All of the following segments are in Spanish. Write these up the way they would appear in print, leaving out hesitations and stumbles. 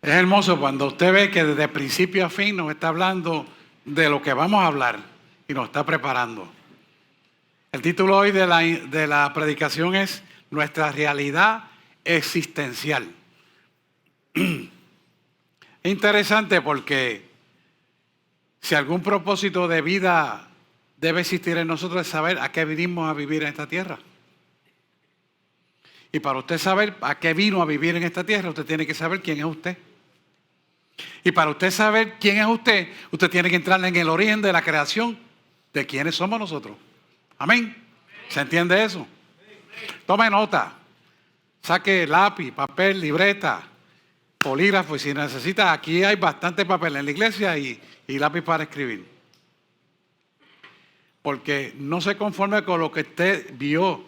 Es hermoso cuando usted ve que desde principio a fin nos está hablando de lo que vamos a hablar y nos está preparando. El título hoy de la predicación es Nuestra realidad existencial. Es interesante porque si algún propósito de vida debe existir en nosotros es saber a qué vinimos a vivir en esta tierra. Y para usted saber a qué vino a vivir en esta tierra, usted tiene que saber quién es usted. Y para usted saber quién es usted, usted tiene que entrar en el origen de la creación de quiénes somos nosotros. Amén. ¿Se entiende eso? Tome nota. Saque lápiz, papel, libreta, bolígrafo. Y si necesita, aquí hay bastante papel en la iglesia y lápiz para escribir. Porque no se conforme con lo que usted vio,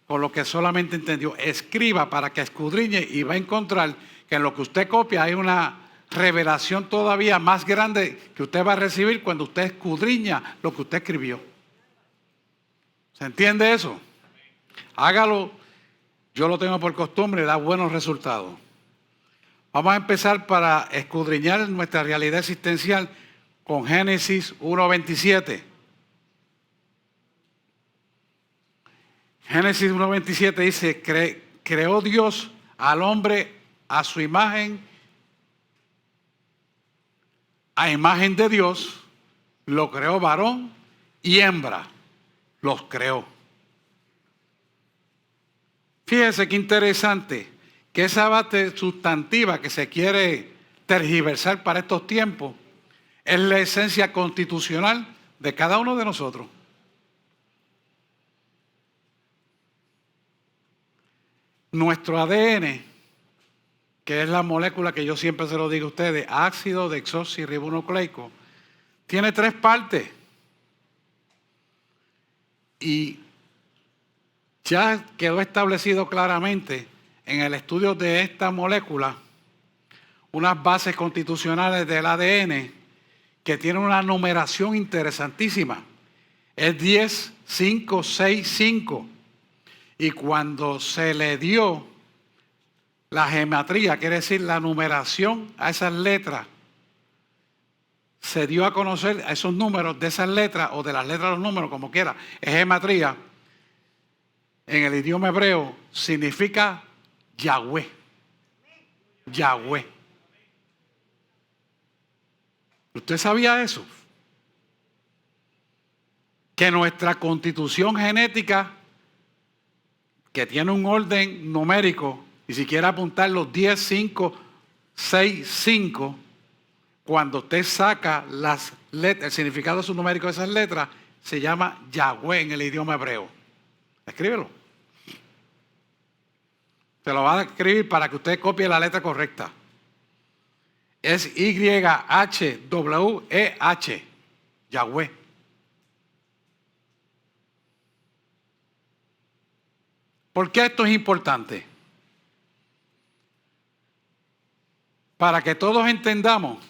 con lo que solamente entendió. Escriba para que escudriñe y va a encontrar que en lo que usted copia hay una revelación todavía más grande que usted va a recibir cuando usted escudriña lo que usted escribió. ¿Se entiende eso? Hágalo. Yo lo tengo por costumbre y da buenos resultados. Vamos a empezar para escudriñar nuestra realidad existencial con Génesis 1:27. Génesis 1:27 dice, creó Dios al hombre a su imagen, a imagen de Dios, lo creó varón y hembra, los creó. Fíjese qué interesante que esa base sustantiva que se quiere tergiversar para estos tiempos es la esencia constitucional de cada uno de nosotros. Nuestro ADN, que es la molécula que yo siempre se lo digo a ustedes, ácido desoxirribonucleico, tiene 3 partes. Y ya quedó establecido claramente en el estudio de esta molécula unas bases constitucionales del ADN que tienen una numeración interesantísima. Es 10, 5, 6, 5. Y cuando se le dio la gematría, quiere decir la numeración a esas letras, se dio a conocer a esos números de esas letras o de las letras a los números, como quiera, es gematría. En el idioma hebreo significa Yahweh. Yahweh. ¿Usted sabía eso? Que nuestra constitución genética, que tiene un orden numérico, y si quiere apuntar los 10, 5, 6, 5, cuando usted saca las letras, el significado numérico de esas letras, se llama Yahweh en el idioma hebreo. Escríbelo. Se lo va a escribir para que usted copie la letra correcta. Es YHWH, Yahweh. ¿Por qué esto es importante? Para que todos entendamos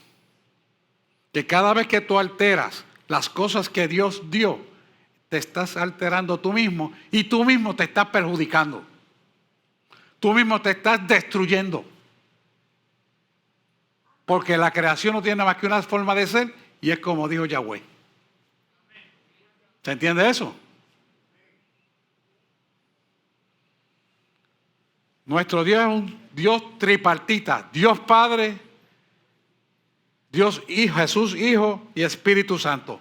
que cada vez que tú alteras las cosas que Dios dio, te estás alterando tú mismo y tú mismo te estás perjudicando. Tú mismo te estás destruyendo. Porque la creación no tiene más que una forma de ser y es como dijo Yahweh. ¿Se entiende eso? Nuestro Dios es un Dios tripartita. Dios Padre, Dios Hijo, Jesús Hijo y Espíritu Santo.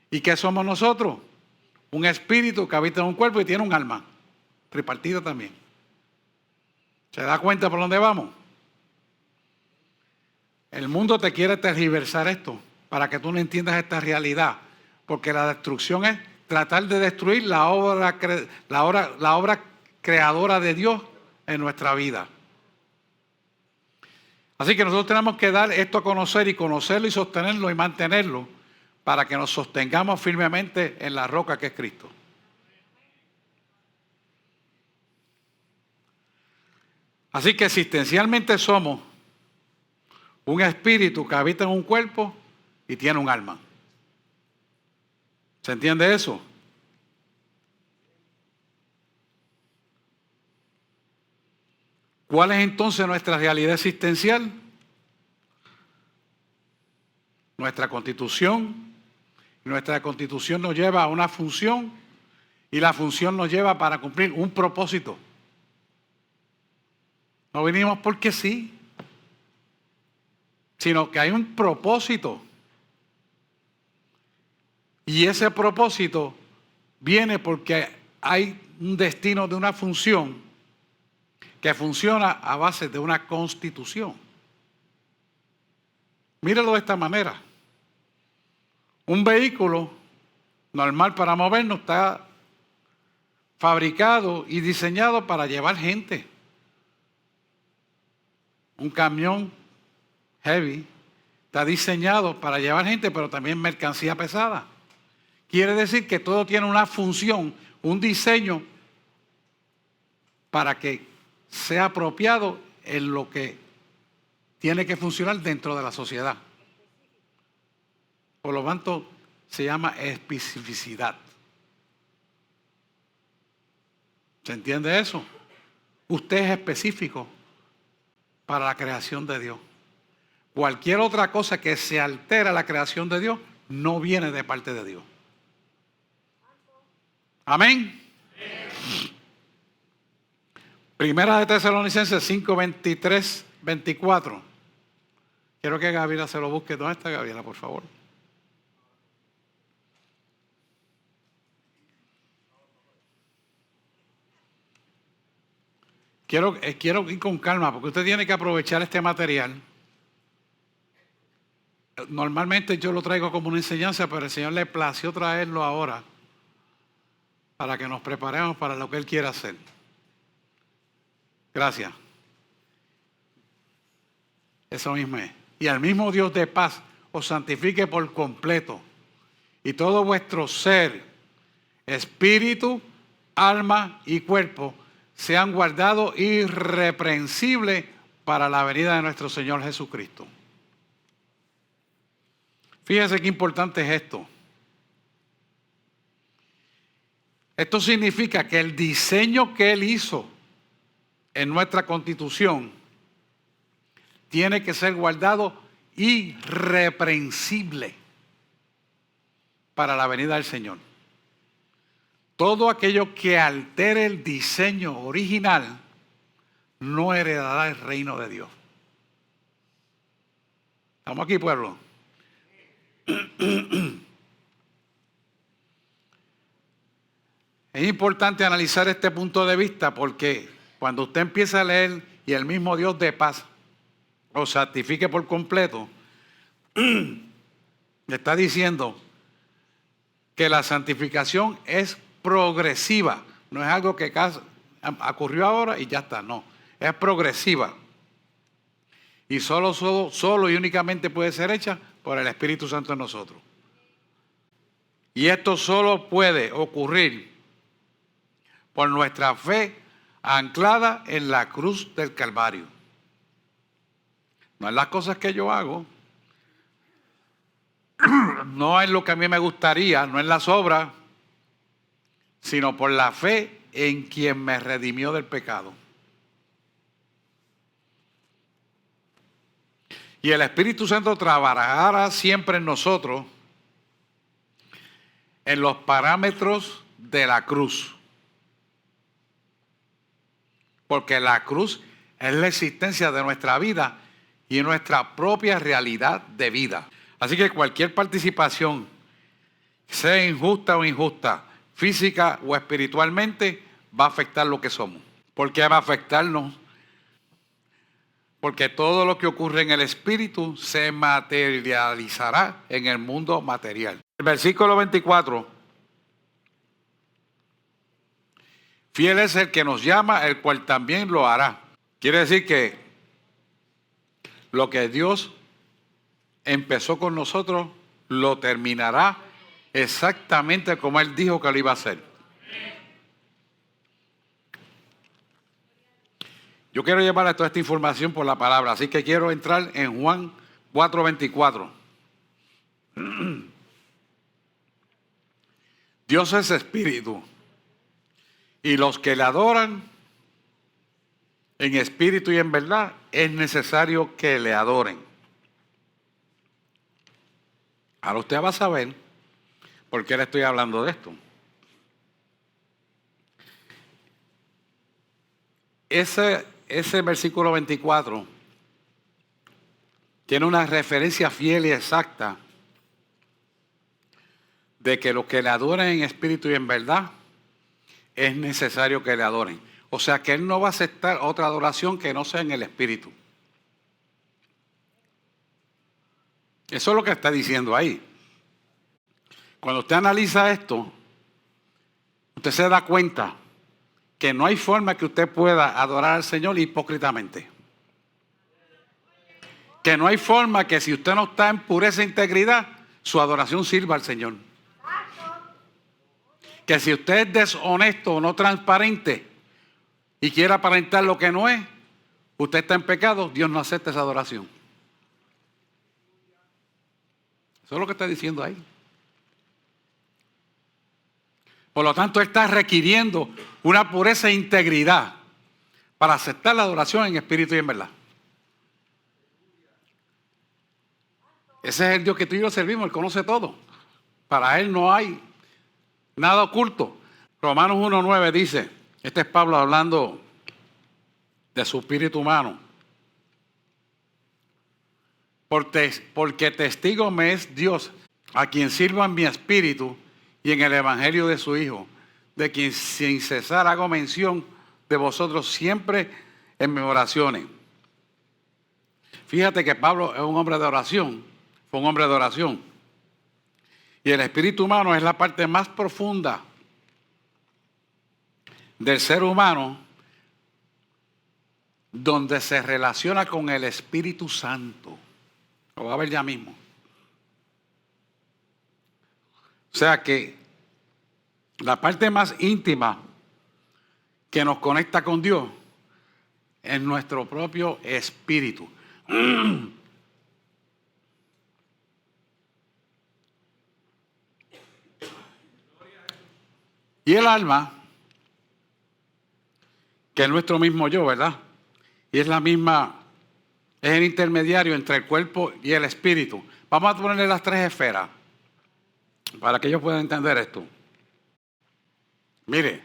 ¿Y qué somos nosotros? Un espíritu que habita en un cuerpo y tiene un alma. Tripartita también. ¿Se da cuenta por dónde vamos? El mundo te quiere tergiversar esto para que tú no entiendas esta realidad. Porque la destrucción es tratar de destruir la obra creadora de Dios en nuestra vida. Así que nosotros tenemos que dar esto a conocer y conocerlo y sostenerlo y mantenerlo para que nos sostengamos firmemente en la roca que es Cristo. Así que existencialmente somos un espíritu que habita en un cuerpo y tiene un alma. ¿Se entiende eso? ¿Cuál es entonces nuestra realidad existencial? nuestra Constitución. Nuestra Constitución nos lleva a una función y la función nos lleva para cumplir un propósito. No vinimos porque sí, sino que hay un propósito. Y ese propósito viene porque hay un destino de una función que funciona a base de una constitución. Míralo de esta manera. Un vehículo normal para movernos está fabricado y diseñado para llevar gente. Un camión heavy está diseñado para llevar gente, pero también mercancía pesada. Quiere decir que todo tiene una función, un diseño para que sea apropiado en lo que tiene que funcionar dentro de la sociedad. Por lo tanto, se llama especificidad. ¿Se entiende eso? Usted es específico para la creación de Dios. Cualquier otra cosa que se altera la creación de Dios no viene de parte de Dios. Amén. Primera de Tesalonicenses 5, 23, 24. Quiero que Gabriela se lo busque. ¿Dónde está Gabriela, por favor? Quiero ir con calma, porque usted tiene que aprovechar este material. Normalmente yo lo traigo como una enseñanza, pero el Señor le plació traerlo ahora para que nos preparemos para lo que Él quiere hacer. Gracias. Eso mismo es. Y al mismo Dios de paz os santifique por completo, y todo vuestro ser, espíritu, alma y cuerpo sean guardados irreprensibles para la venida de nuestro Señor Jesucristo. Fíjense qué importante es esto. Esto significa que el diseño que Él hizo en nuestra Constitución tiene que ser guardado irreprensible para la venida del Señor. Todo aquello que altere el diseño original no heredará el reino de Dios. ¿Estamos aquí, pueblo? Es importante analizar este punto de vista porque cuando usted empieza a leer y el mismo Dios de paz os santifique por completo, le está diciendo que la santificación es progresiva, no es algo que ocurrió ahora y ya está, no, es progresiva. Y solo y únicamente puede ser hecha por el Espíritu Santo en nosotros. Y esto solo puede ocurrir por nuestra fe anclada en la cruz del Calvario. No es las cosas que yo hago, no es lo que a mí me gustaría, no es las obras, sino por la fe en quien me redimió del pecado. Y el Espíritu Santo trabajará siempre en nosotros en los parámetros de la cruz. Porque la cruz es la existencia de nuestra vida y nuestra propia realidad de vida. Así que cualquier participación, sea injusta o injusta, física o espiritualmente, va a afectar lo que somos. ¿Por qué va a afectarnos? Porque todo lo que ocurre en el espíritu se materializará en el mundo material. El versículo 24. Fiel es el que nos llama, el cual también lo hará. Quiere decir que lo que Dios empezó con nosotros, lo terminará exactamente como Él dijo que lo iba a hacer. Yo quiero llevar toda esta información por la palabra, así que quiero entrar en Juan 4:24. Dios es espíritu, y los que le adoran en espíritu y en verdad, es necesario que le adoren. Ahora usted va a saber por qué le estoy hablando de esto. Ese versículo 24 tiene una referencia fiel y exacta de que los que le adoren en espíritu y en verdad es necesario que le adoren. O sea que Él no va a aceptar otra adoración que no sea en el espíritu. Eso es lo que está diciendo ahí. Cuando usted analiza esto, usted se da cuenta que no hay forma que usted pueda adorar al Señor hipócritamente. Que no hay forma que si usted no está en pureza e integridad, su adoración sirva al Señor. Que si usted es deshonesto o no transparente y quiere aparentar lo que no es, usted está en pecado, Dios no acepta esa adoración. Eso es lo que está diciendo ahí. Por lo tanto, Él está requiriendo una pureza e integridad para aceptar la adoración en espíritu y en verdad. Ese es el Dios que tú y yo servimos, Él conoce todo. Para Él no hay nada oculto. Romanos 1:9 dice, este es Pablo hablando de su espíritu humano. Porque testigo me es Dios, a quien sirvo en mi espíritu y en el evangelio de su Hijo, de quien sin cesar hago mención de vosotros siempre en mis oraciones. Fíjate que Pablo es un hombre de oración, fue un hombre de oración. Y el espíritu humano es la parte más profunda del ser humano, donde se relaciona con el Espíritu Santo. Lo va a ver ya mismo. O sea que la parte más íntima que nos conecta con Dios es nuestro propio espíritu. Y el alma, que es nuestro mismo yo, ¿verdad? Y es la misma, es el intermediario entre el cuerpo y el espíritu. Vamos a ponerle las tres esferas para que ellos puedan entender esto. Mire,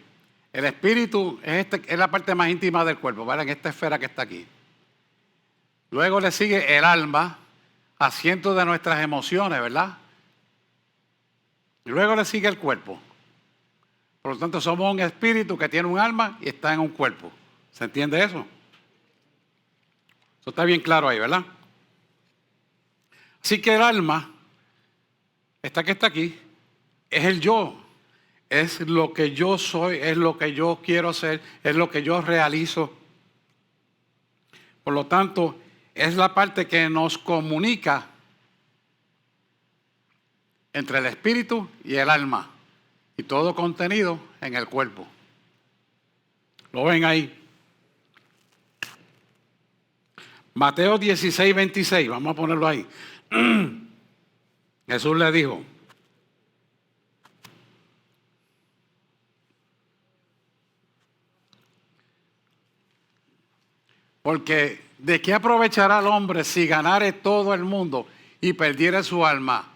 el espíritu es la parte más íntima del cuerpo, ¿vale? En esta esfera que está aquí. Luego le sigue el alma, asiento de nuestras emociones, ¿verdad? Y luego le sigue el cuerpo. Por lo tanto, somos un espíritu que tiene un alma y está en un cuerpo. ¿Se entiende eso? Eso está bien claro ahí, ¿verdad? Así que el alma, esta que está aquí, es el yo. Es lo que yo soy, es lo que yo quiero ser, es lo que yo realizo. Por lo tanto, es la parte que nos comunica entre el espíritu y el alma. Y todo contenido en el cuerpo. ¿Lo ven ahí? Mateo 16:26, vamos a ponerlo ahí. Jesús le dijo, porque ¿de qué aprovechará el hombre si ganare todo el mundo y perdiere su alma?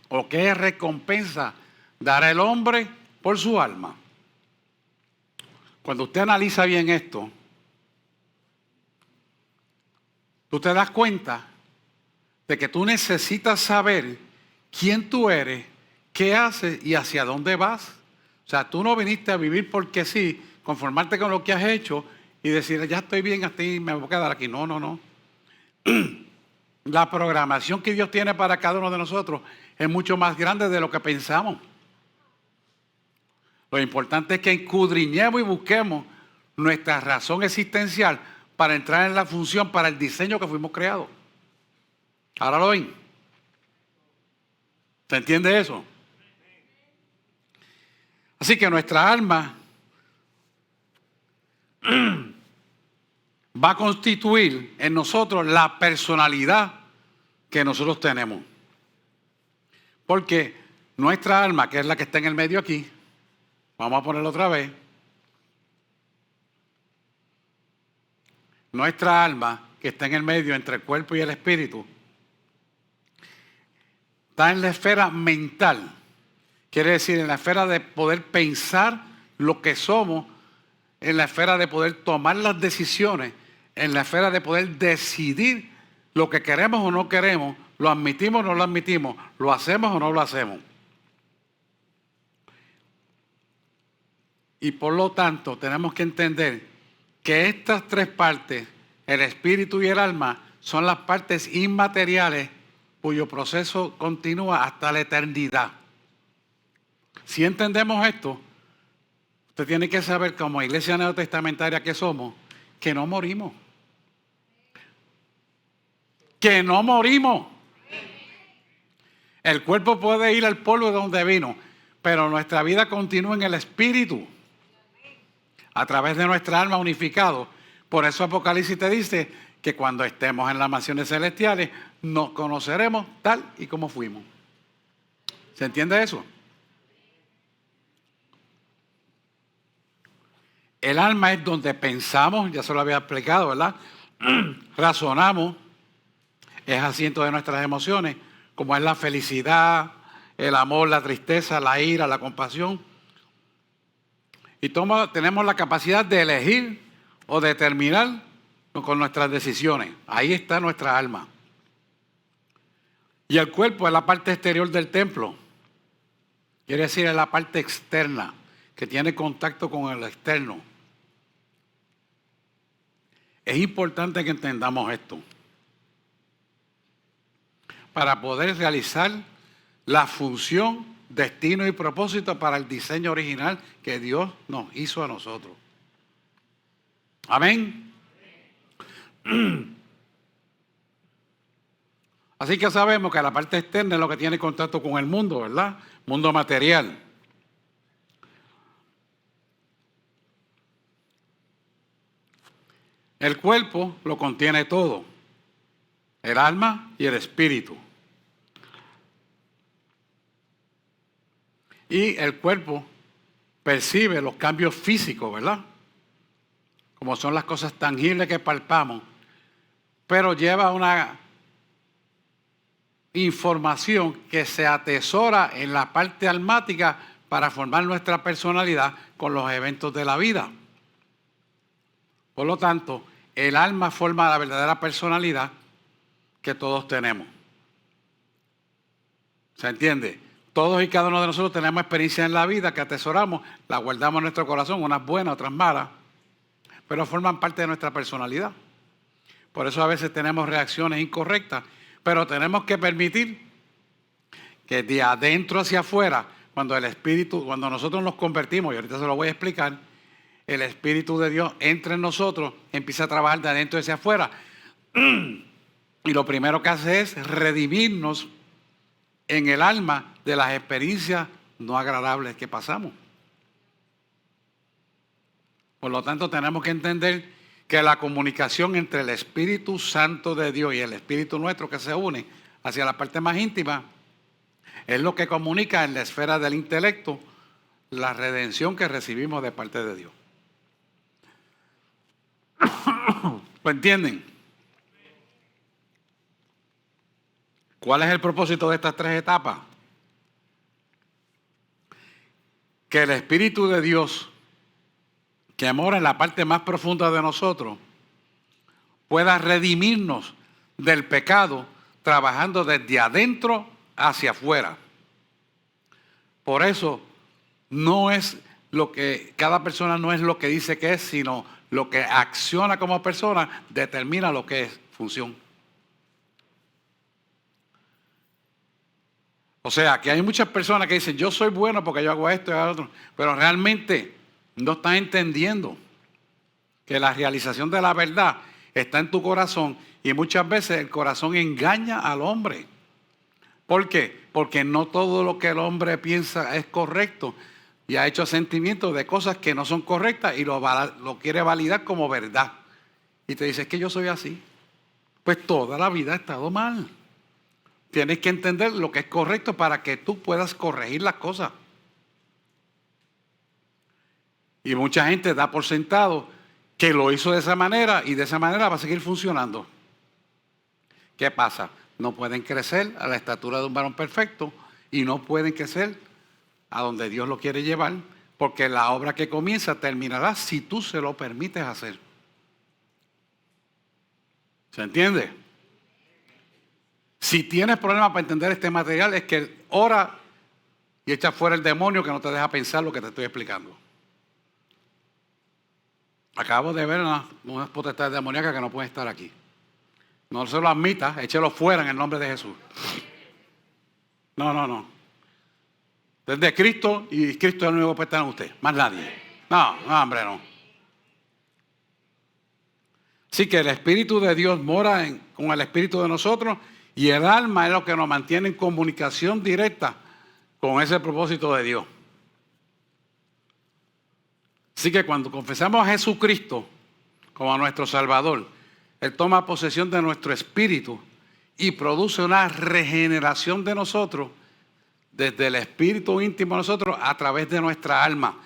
¿O qué recompensa dará el hombre por su alma? Cuando usted analiza bien esto, tú te das cuenta de que tú necesitas saber quién tú eres, qué haces y hacia dónde vas. O sea, tú no viniste a vivir porque sí, conformarte con lo que has hecho y decir, ya estoy bien, así me voy a quedar aquí. No, no, no. La programación que Dios tiene para cada uno de nosotros es mucho más grande de lo que pensamos. Lo importante es que escudriñemos y busquemos nuestra razón existencial para entrar en la función, para el diseño que fuimos creados. Ahora lo ven. ¿Se entiende eso? Así que nuestra alma va a constituir en nosotros la personalidad que nosotros tenemos. Porque nuestra alma, que es la que está en el medio aquí, vamos a ponerlo otra vez. Nuestra alma, que está en el medio entre el cuerpo y el espíritu, está en la esfera mental. Quiere decir, en la esfera de poder pensar lo que somos, en la esfera de poder tomar las decisiones, en la esfera de poder decidir lo que queremos o no queremos, lo admitimos o no lo admitimos, lo hacemos o no lo hacemos. Y por lo tanto, tenemos que entender que estas tres partes, el espíritu y el alma, son las partes inmateriales cuyo proceso continúa hasta la eternidad. Si entendemos esto, usted tiene que saber, como iglesia neotestamentaria que somos, que no morimos. Que no morimos. El cuerpo puede ir al polvo de donde vino, pero nuestra vida continúa en el espíritu, a través de nuestra alma unificado. Por eso Apocalipsis te dice que cuando estemos en las mansiones celestiales, nos conoceremos tal y como fuimos. ¿Se entiende eso? El alma es donde pensamos, ya se lo había explicado, ¿verdad? Razonamos, es asiento de nuestras emociones, como es la felicidad, el amor, la tristeza, la ira, la compasión. Y tenemos la capacidad de elegir o determinar con nuestras decisiones. Ahí está nuestra alma. Y el cuerpo es la parte exterior del templo. Quiere decir, es la parte externa, que tiene contacto con el externo. Es importante que entendamos esto para poder realizar la función, destino y propósito para el diseño original que Dios nos hizo a nosotros. Amén. Así que sabemos que la parte externa es lo que tiene contacto con el mundo, ¿verdad? Mundo material. El cuerpo lo contiene todo, el alma y el espíritu. Y el cuerpo percibe los cambios físicos, ¿verdad? Como son las cosas tangibles que palpamos, pero lleva una información que se atesora en la parte almática para formar nuestra personalidad con los eventos de la vida. Por lo tanto, el alma forma la verdadera personalidad que todos tenemos. ¿Se entiende? Todos y cada uno de nosotros tenemos experiencias en la vida que atesoramos, las guardamos en nuestro corazón, unas buenas, otras malas, pero forman parte de nuestra personalidad. Por eso a veces tenemos reacciones incorrectas, pero tenemos que permitir que de adentro hacia afuera, cuando nosotros nos convertimos, y ahorita se lo voy a explicar, el Espíritu de Dios entra en nosotros, empieza a trabajar de adentro hacia afuera. Y lo primero que hace es redimirnos en el alma de las experiencias no agradables que pasamos. Por lo tanto, tenemos que entender que la comunicación entre el Espíritu Santo de Dios y el Espíritu nuestro que se une hacia la parte más íntima es lo que comunica en la esfera del intelecto la redención que recibimos de parte de Dios. ¿Lo entienden? ¿Cuál es el propósito de estas tres etapas? Que el Espíritu de Dios, que mora en la parte más profunda de nosotros, pueda redimirnos del pecado, trabajando desde adentro hacia afuera. Por eso, cada persona no es lo que dice que es, sino lo que acciona como persona determina lo que es función. O sea, que hay muchas personas que dicen, yo soy bueno porque yo hago esto y hago otro, pero realmente no están entendiendo que la realización de la verdad está en tu corazón y muchas veces el corazón engaña al hombre. ¿Por qué? Porque no todo lo que el hombre piensa es correcto y ha hecho sentimientos de cosas que no son correctas y lo quiere validar como verdad. Y te dice, es que yo soy así. Pues toda la vida ha estado mal. Tienes que entender lo que es correcto para que tú puedas corregir las cosas. Y mucha gente da por sentado que lo hizo de esa manera y de esa manera va a seguir funcionando. ¿Qué pasa? no pueden crecer a la estatura de un varón perfecto y no pueden crecer a donde Dios lo quiere llevar, porque la obra que comienza terminará si tú se lo permites hacer. ¿Se entiende? Si tienes problemas para entender este material, es que ora y echa fuera el demonio que no te deja pensar lo que te estoy explicando. Acabo de ver unas potestades demoníacas que no pueden estar aquí. No se lo admita, échelo fuera en el nombre de Jesús. No. Desde Cristo, y Cristo es el único que puede estar en usted, más nadie. No, hombre, no. Así que el Espíritu de Dios mora con el Espíritu de nosotros y el alma es lo que nos mantiene en comunicación directa con ese propósito de Dios. Así que cuando confesamos a Jesucristo como a nuestro Salvador, Él toma posesión de nuestro espíritu y produce una regeneración de nosotros desde el espíritu íntimo de nosotros a través de nuestra alma.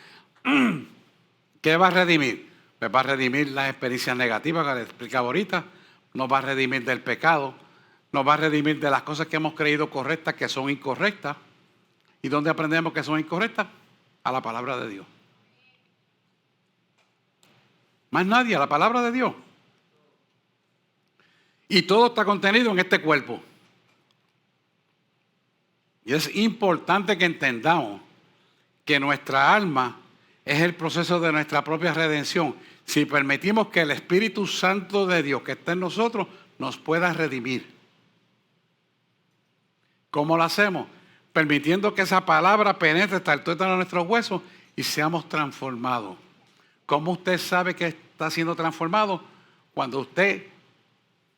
¿Qué va a redimir? Pues va a redimir las experiencias negativas que les explicaba ahorita, nos va a redimir del pecado, nos va a redimir de las cosas que hemos creído correctas que son incorrectas. ¿Y dónde aprendemos que son incorrectas? A la palabra de Dios. Más nadie, a la palabra de Dios. Y todo está contenido en este cuerpo. Y es importante que entendamos que nuestra alma es el proceso de nuestra propia redención. Si permitimos que el Espíritu Santo de Dios que está en nosotros nos pueda redimir. ¿Cómo lo hacemos? Permitiendo que esa palabra penetre hasta el tuétano de nuestros huesos y seamos transformados. ¿Cómo usted sabe que está siendo transformado? Cuando usted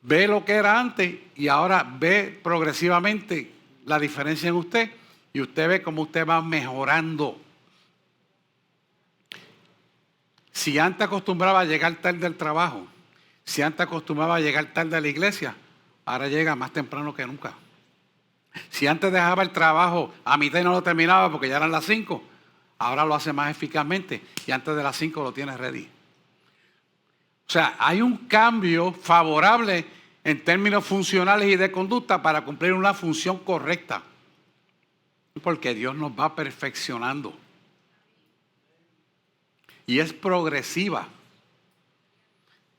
ve lo que era antes y ahora ve progresivamente la diferencia en usted y usted ve cómo usted va mejorando. Si antes acostumbraba a llegar tarde del trabajo, si antes acostumbraba a llegar tarde a la iglesia, ahora llega más temprano que nunca. Si antes dejaba el trabajo a mitad y no lo terminaba porque ya eran las 5, ahora lo hace más eficazmente y antes de las 5 lo tiene ready. O sea, hay un cambio favorable en términos funcionales y de conducta para cumplir una función correcta. Porque Dios nos va perfeccionando. Y es progresiva.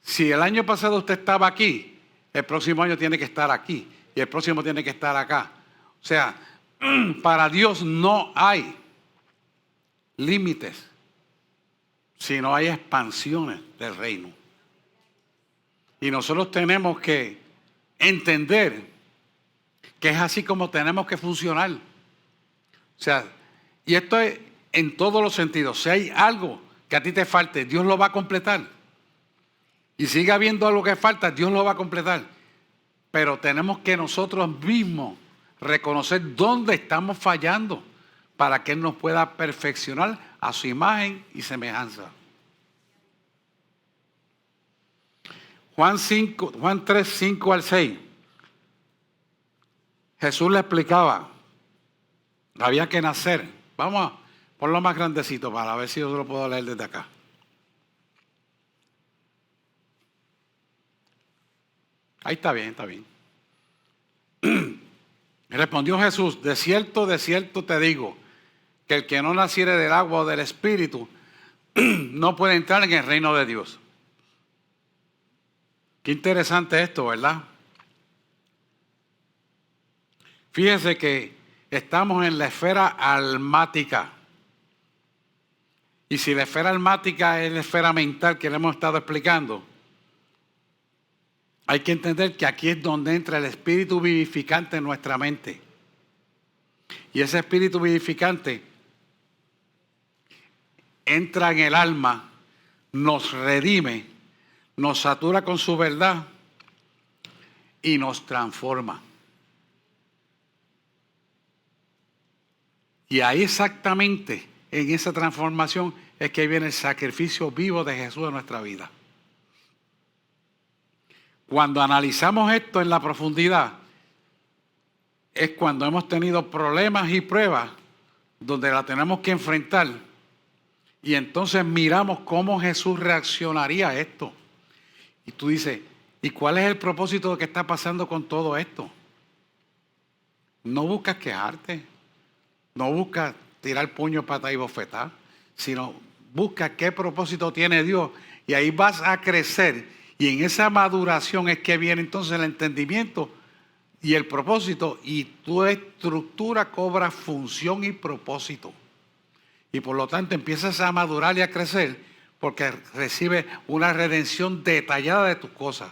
Si el año pasado usted estaba aquí, el próximo año tiene que estar aquí. Y el próximo tiene que estar acá. O sea, para Dios no hay límites, sino hay expansiones del reino. Y nosotros tenemos que entender que es así como tenemos que funcionar. O sea, y esto es en todos los sentidos. Si hay algo que a ti te falte, Dios lo va a completar. Y sigue habiendo algo que falta, Dios lo va a completar. Pero tenemos que nosotros mismos reconocer dónde estamos fallando para que Él nos pueda perfeccionar a su imagen y semejanza. Juan 3, 5 al 6. Jesús le explicaba, había que nacer. Vamos a ponerlo más grandecito para ver si yo lo puedo leer desde acá. Ahí está bien, está bien. Respondió Jesús, de cierto te digo, que el que no naciere del agua o del Espíritu no puede entrar en el reino de Dios. Qué interesante esto, ¿verdad? Fíjense que estamos en la esfera almática. Y si la esfera almática es la esfera mental que le hemos estado explicando, hay que entender que aquí es donde entra el espíritu vivificante en nuestra mente. Y ese espíritu vivificante entra en el alma, nos redime, nos satura con su verdad y nos transforma. Y ahí exactamente, en esa transformación, es que viene el sacrificio vivo de Jesús en nuestra vida. Cuando analizamos esto en la profundidad, es cuando hemos tenido problemas y pruebas donde la tenemos que enfrentar y entonces miramos cómo Jesús reaccionaría a esto. Y tú dices, ¿y cuál es el propósito de que está pasando con todo esto? No buscas quejarte, no buscas tirar puño, pata y bofetar, sino busca qué propósito tiene Dios y ahí vas a crecer y en esa maduración es que viene entonces el entendimiento y el propósito y tu estructura cobra función y propósito y por lo tanto empiezas a madurar y a crecer porque recibes una redención detallada de tus cosas.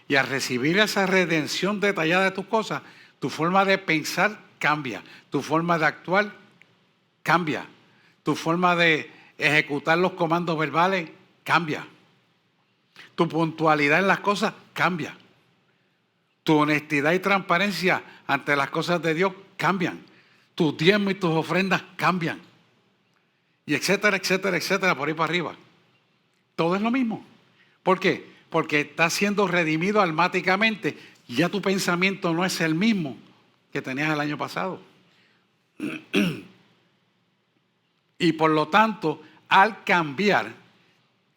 Y al recibir esa redención detallada de tus cosas, tu forma de pensar cambia, tu forma de actuar cambia, tu forma de ejecutar los comandos verbales cambia, tu puntualidad en las cosas cambia, tu honestidad y transparencia ante las cosas de Dios cambian, tus diezmos y tus ofrendas cambian, y etcétera, etcétera, etcétera, por ahí para arriba. Todo es lo mismo. ¿Por qué? Porque estás siendo redimido almáticamente y ya tu pensamiento no es el mismo que tenías el año pasado. Y por lo tanto, al cambiar,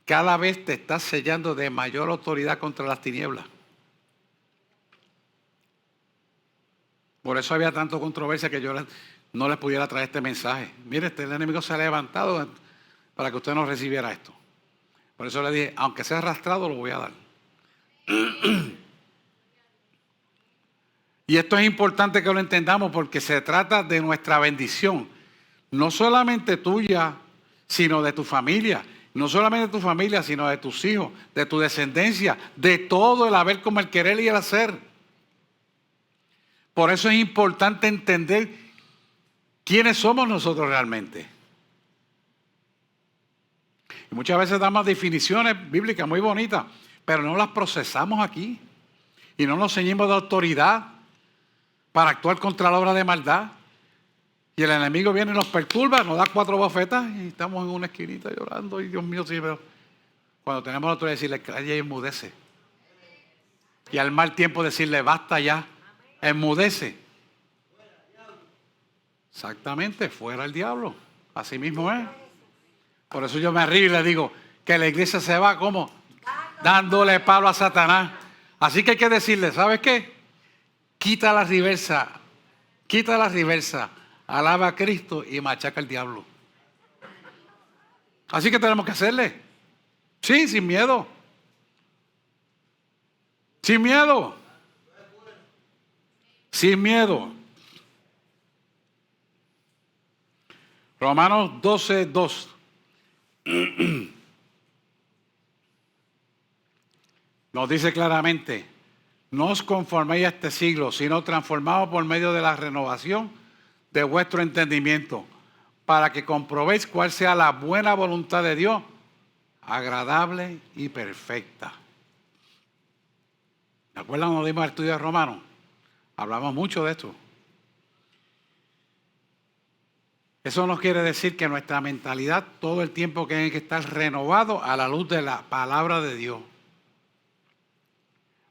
cada vez te estás sellando de mayor autoridad contra las tinieblas. Por eso había tanta controversia que yo no les pudiera traer este mensaje. Mire, el enemigo se ha levantado para que usted no recibiera esto. Por eso le dije, aunque sea arrastrado, lo voy a dar. Y esto es importante que lo entendamos porque se trata de nuestra bendición. No solamente tuya, sino de tu familia. No solamente de tu familia, sino de tus hijos, de tu descendencia, de todo el haber como el querer y el hacer. Por eso es importante entender quiénes somos nosotros realmente. Y muchas veces damos definiciones bíblicas muy bonitas, pero no las procesamos aquí. Y no nos ceñimos de autoridad para actuar contra la obra de maldad. Y el enemigo viene y nos perturba, nos da 4 bofetas y estamos en una esquinita llorando. Y Dios mío, sí, pero cuando tenemos la autoridad de decirle, calla y enmudece. Y al mal tiempo decirle, basta ya, enmudece. Exactamente, fuera el diablo. Así mismo es. Por eso yo me río y le digo que la iglesia se va como dándole palo a Satanás. Así que hay que decirle, ¿sabes qué? Quita la reversa, alaba a Cristo y machaca al diablo. Así que tenemos que hacerle. Sí, sin miedo. Sin miedo. Sin miedo. Romanos 12:2. Nos dice claramente, no os conforméis a este siglo, sino transformaos por medio de la renovación de vuestro entendimiento, para que comprobéis cuál sea la buena voluntad de Dios, agradable y perfecta. ¿De acuerdo? Nos dimos el estudio de Romanos. Hablamos mucho de esto. Eso no quiere decir que nuestra mentalidad todo el tiempo tiene que estar renovado a la luz de la palabra de Dios.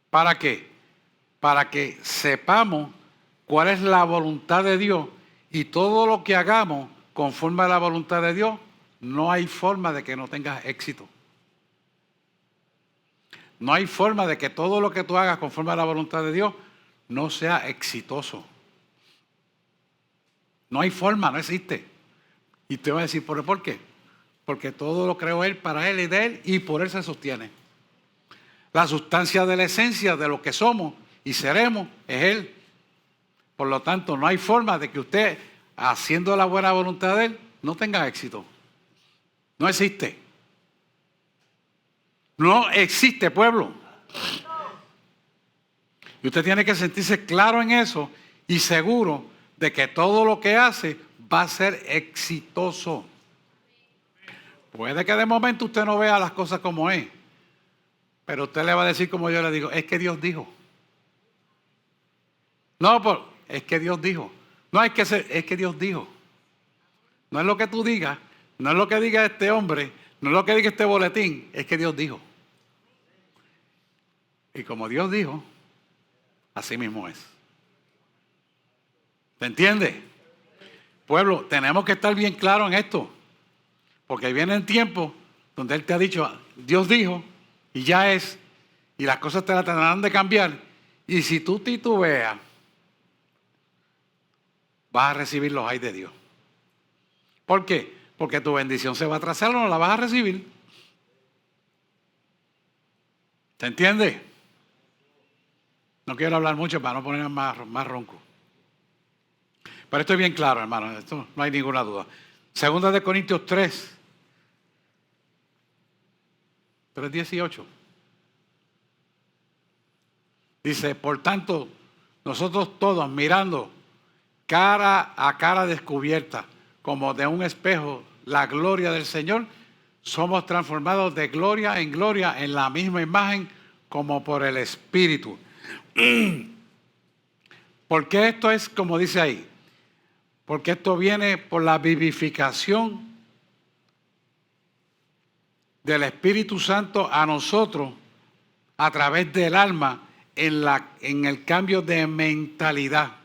¿Para qué? Para que sepamos cuál es la voluntad de Dios y todo lo que hagamos conforme a la voluntad de Dios, no hay forma de que no tengas éxito. No hay forma de que todo lo que tú hagas conforme a la voluntad de Dios no sea exitoso. No hay forma, no existe. Y te voy a decir, ¿por qué? Porque todo lo creó Él para Él y de Él y por Él se sostiene. La sustancia de la esencia de lo que somos y seremos es Él. Por lo tanto, no hay forma de que usted, haciendo la buena voluntad de Él, no tenga éxito. No existe. No existe, pueblo. Y usted tiene que sentirse claro en eso y seguro de que todo lo que hace va a ser exitoso. Puede que de momento usted no vea las cosas como es, pero usted le va a decir como yo le digo, es que Dios dijo. No, es que Dios dijo. No, es que Dios dijo. No es lo que tú digas, no es lo que diga este hombre, no es lo que diga este boletín, es que Dios dijo. Y como Dios dijo, así mismo es. ¿Te entiende? Pueblo, tenemos que estar bien claros en esto. Porque vienen tiempos donde Él te ha dicho, Dios dijo, y ya es, y las cosas te las tendrán de cambiar. Y si tú titubeas, vas a recibir los ay de Dios. ¿Por qué? Porque tu bendición se va a atrasar o no la vas a recibir. ¿Se entiende? No quiero hablar mucho para no ponerme más ronco. Pero esto es bien claro, hermano. Esto no hay ninguna duda. Segunda de Corintios 3:18. Dice, por tanto, nosotros todos mirando cara a cara descubierta, como de un espejo, la gloria del Señor, somos transformados de gloria en gloria en la misma imagen como por el Espíritu. ¿Por qué esto es como dice ahí? Porque esto viene por la vivificación del Espíritu Santo a nosotros a través del alma en el cambio de mentalidad.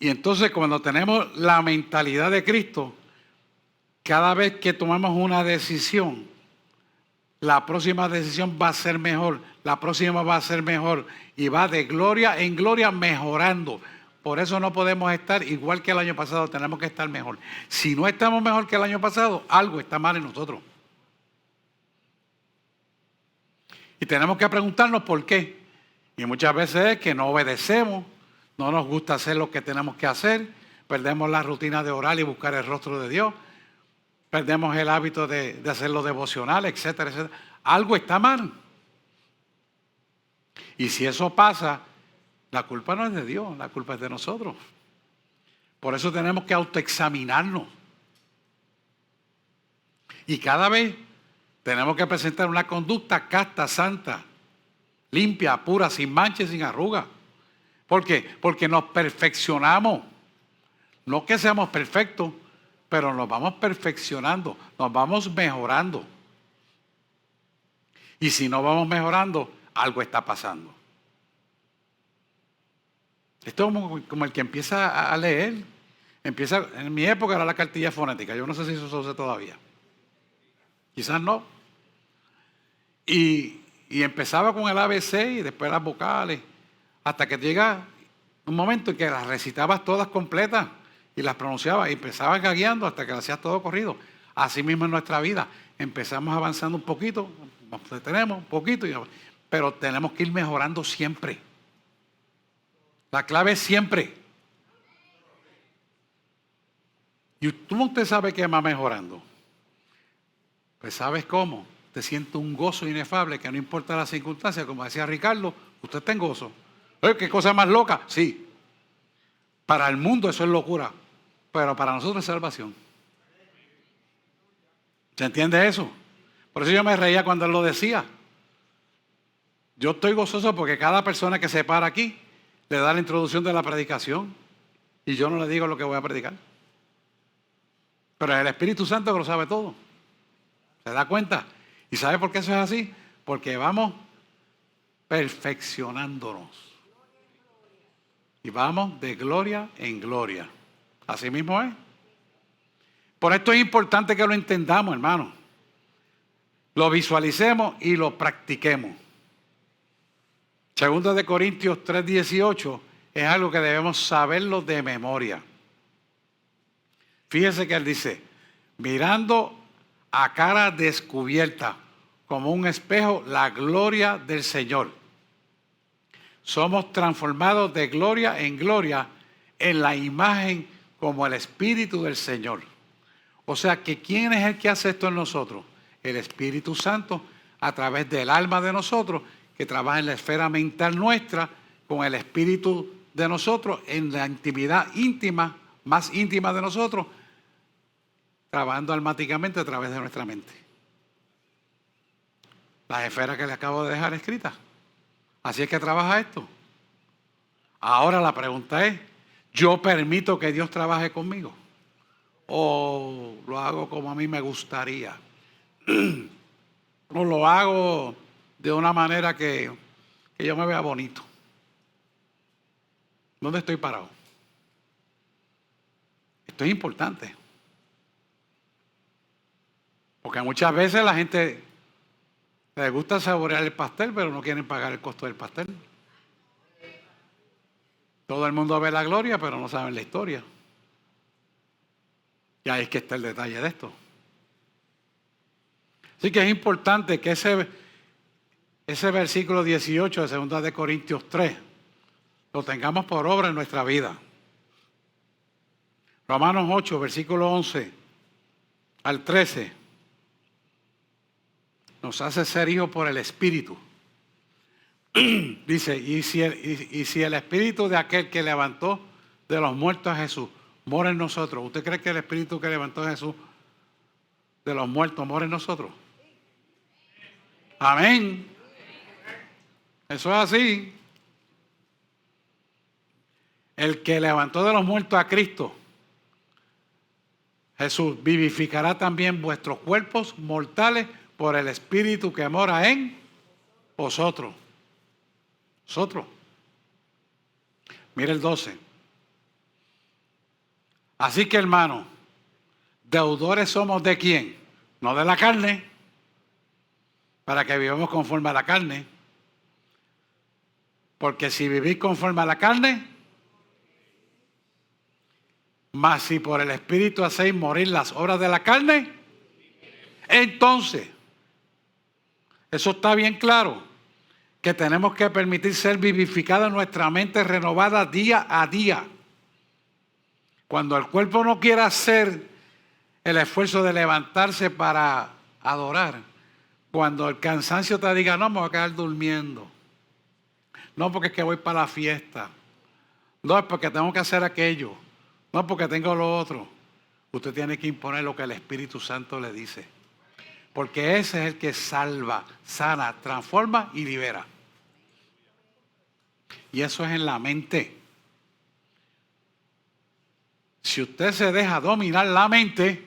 Y entonces cuando tenemos la mentalidad de Cristo, cada vez que tomamos una decisión, la próxima decisión va a ser mejor, la próxima va a ser mejor y va de gloria en gloria mejorando. Por eso no podemos estar igual que el año pasado, tenemos que estar mejor. Si no estamos mejor que el año pasado, algo está mal en nosotros. Y tenemos que preguntarnos por qué. Y muchas veces es que no obedecemos, no nos gusta hacer lo que tenemos que hacer, perdemos la rutina de orar y buscar el rostro de Dios, perdemos el hábito de hacerlo devocional, etcétera, etcétera. Algo está mal. Y si eso pasa, la culpa no es de Dios, la culpa es de nosotros. Por eso tenemos que autoexaminarnos. Y cada vez tenemos que presentar una conducta casta, santa, limpia, pura, sin mancha, sin arruga. ¿Por qué? Porque nos perfeccionamos. No que seamos perfectos, pero nos vamos perfeccionando, nos vamos mejorando. Y si no vamos mejorando, algo está pasando. Esto es como el que empieza a leer. En mi época era la cartilla fonética. Yo no sé si eso se usa todavía. Quizás no. Y empezaba con el ABC y después las vocales. Hasta que llega un momento en que las recitabas todas completas y las pronunciabas y empezabas gagueando hasta que las hacías todo corrido. Así mismo en nuestra vida. Empezamos avanzando un poquito, nos detenemos un poquito, pero tenemos que ir mejorando siempre. La clave es siempre. ¿Y cómo usted sabe que va mejorando? Pues ¿sabes cómo? Te siente un gozo inefable que no importa las circunstancias, como decía Ricardo, usted está en gozo. ¿Qué cosa más loca? Sí. Para el mundo eso es locura, pero para nosotros es salvación. ¿Se entiende eso? Por eso yo me reía cuando él lo decía. Yo estoy gozoso porque cada persona que se para aquí le da la introducción de la predicación y yo no le digo lo que voy a predicar. Pero es el Espíritu Santo que lo sabe todo. ¿Se da cuenta? ¿Y sabe por qué eso es así? Porque vamos perfeccionándonos. Y vamos de gloria en gloria. Así mismo es. Por esto es importante que lo entendamos, hermano. Lo visualicemos y lo practiquemos. Segunda de Corintios 3:18 es algo que debemos saberlo de memoria. Fíjese que él dice, mirando a cara descubierta, como un espejo, la gloria del Señor. Somos transformados de gloria en gloria en la imagen como el Espíritu del Señor. O sea que ¿quién es el que hace esto en nosotros? El Espíritu Santo a través del alma de nosotros que trabaja en la esfera mental nuestra con el Espíritu de nosotros en la intimidad íntima, más íntima de nosotros, trabajando almáticamente a través de nuestra mente. Las esferas que le acabo de dejar escritas. Así es que trabaja esto. Ahora la pregunta es, ¿yo permito que Dios trabaje conmigo? ¿O lo hago como a mí me gustaría? ¿O lo hago de una manera que yo me vea bonito? ¿Dónde estoy parado? Esto es importante. Porque muchas veces la gente Les gusta saborear el pastel, pero no quieren pagar el costo del pastel. Todo el mundo ve la gloria, pero no saben la historia. Y ahí es que está el detalle de esto. Así que es importante que ese versículo 18 de 2 de Corintios 3 lo tengamos por obra en nuestra vida. Romanos 8, versículo 11 al 13, nos hace ser hijos por el Espíritu. Dice, y si el Espíritu de aquel que levantó de los muertos a Jesús mora en nosotros, ¿usted cree que el Espíritu que levantó a Jesús de los muertos mora en nosotros? Amén. Eso es así. El que levantó de los muertos a Cristo, Jesús, vivificará también vuestros cuerpos mortales por el Espíritu que mora en vosotros. Nosotros. Mire el 12. Así que, hermanos, deudores somos ¿de quién? No de la carne, para que vivamos conforme a la carne. Porque si vivís conforme a la carne, mas si por el Espíritu hacéis morir las obras de la carne, entonces, eso está bien claro, que tenemos que permitir ser vivificada nuestra mente renovada día a día. Cuando el cuerpo no quiera hacer el esfuerzo de levantarse para adorar, cuando el cansancio te diga, no, me voy a quedar durmiendo, no porque es que voy para la fiesta, no es porque tengo que hacer aquello, no porque tengo lo otro, usted tiene que imponer lo que el Espíritu Santo le dice, porque ese es el que salva, sana, transforma y libera. Y eso es en la mente. Si usted se deja dominar la mente,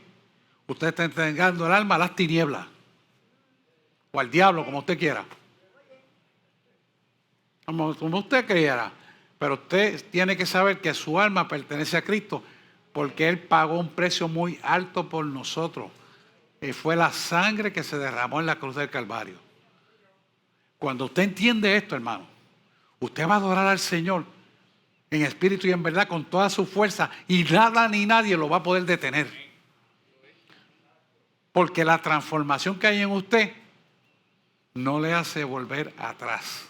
usted está entregando el alma a las tinieblas. O al diablo, como usted quiera. Como usted quiera. Pero usted tiene que saber que su alma pertenece a Cristo porque Él pagó un precio muy alto por nosotros. Y fue la sangre que se derramó en la cruz del Calvario. Cuando usted entiende esto, hermano, usted va a adorar al Señor en espíritu y en verdad con toda su fuerza y nada ni nadie lo va a poder detener. Porque la transformación que hay en usted no le hace volver atrás,